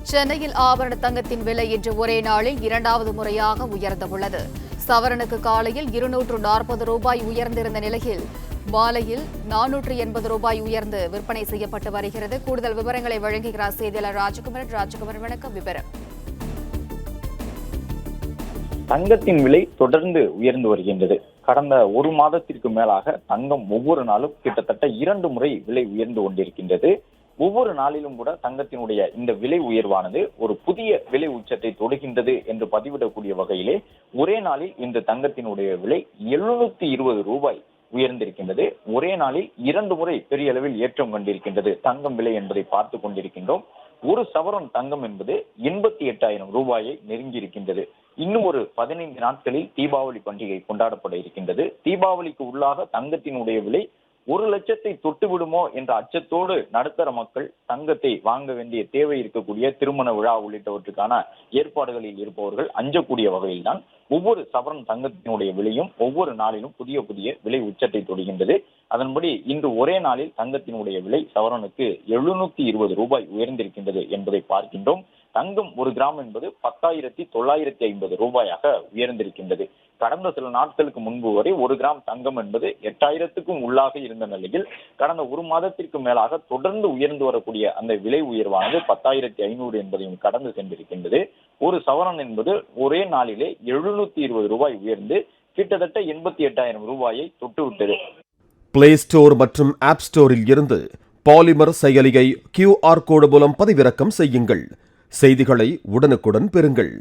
சென்னையில் ஆபரண தங்கத்தின் விலை இன்று ஒரே நாளில் இரண்டாவது முறையாக உயர்ந்துள்ளது. சவரனுக்கு காலையில் 240 ரூபாய் உயர்ந்திருந்த நிலையில் மாலையில் 480 ரூபாய் உயர்ந்து விற்பனை செய்யப்பட்டு வருகிறது. கூடுதல் விவரங்களை வழங்குகிறார் செய்தியாளர் ராஜகுமார். வணக்கம். விவரம். தங்கத்தின் விலை தொடர்ந்து உயர்ந்து வருகின்றது. கடந்த ஒரு மாதத்திற்கு மேலாக தங்கம் ஒவ்வொரு நாளும் கிட்டத்தட்ட 2 முறை விலை உயர்ந்து கொண்டிருக்கின்றது. ஒவ்வொரு நாளிலும் கூட தங்கத்தினுடைய இந்த விலை உயர்வானது ஒரு புதிய விலை உச்சத்தை தொடுகின்றது என்று பதிவிடக்கூடிய வகையிலே ஒரே நாளில் இந்த தங்கத்தினுடைய விலை 720 ரூபாய் உயர்ந்திருக்கின்றது. ஒரே நாளில் 2 முறை பெரிய அளவில் ஏற்றம் கண்டிருக்கின்றது தங்கம் விலை என்பதை பார்த்து கொண்டிருக்கின்றோம். ஒரு சவரன் தங்கம் என்பது 88,000 ரூபாயை நெருங்கி இருக்கின்றது. இன்னும் ஒரு 15 நாட்களில் தீபாவளி பண்டிகை கொண்டாடப்பட இருக்கின்றது. தீபாவளிக்கு உள்ளாக தங்கத்தினுடைய விலை 1 லட்சத்தை தொட்டு விடுமோ என்ற அச்சத்தோடு நடுத்தர மக்கள் தங்கத்தை வாங்க வேண்டிய தேவை இருக்கக்கூடிய திருமண விழா உள்ளிட்டவற்றுக்கான ஏற்பாடுகளில் இருப்பவர்கள் அஞ்சக்கூடிய வகையில்தான் ஒவ்வொரு சவரன் தங்கத்தினுடைய விலையும் ஒவ்வொரு நாளிலும் புதிய விலை உச்சத்தை தொடுகின்றது. அதன்படி இன்று ஒரே நாளில் தங்கத்தினுடைய விலை சவரனுக்கு 720 ரூபாய் உயர்ந்திருக்கின்றது என்பதை பார்க்கின்றோம். தங்கம் 1 கிராம் என்பது 10,950 ரூபாயாக உயர்ந்திருக்கின்றது. கடந்த சில நாட்களுக்கு முன்பு வரை 1 கிராம் தங்கம் என்பது 8,000க்கும் உள்ளாக இருந்த நிலையில் கடந்த ஒரு மாதத்திற்கு மேலாக தொடர்ந்து உயர்ந்து வரக்கூடிய அந்த விலை உயர்வானது 10,500 என்பதையும் கடந்து சென்றிருக்கின்றது. ஒரு சவரன் என்பது ஒரே நாளிலே 720 ரூபாய் உயர்ந்து கிட்டத்தட்ட 88,000 ரூபாயை தொட்டுவிட்டது. பிளே ஸ்டோர் மற்றும் ஆப் ஸ்டோரில் இருந்து பாலிமர் செயலியை QR கோடு மூலம் பதிவிறக்கம் செய்யுங்கள். செய்திகளை உடனுக்குடன் பெறுங்கள்.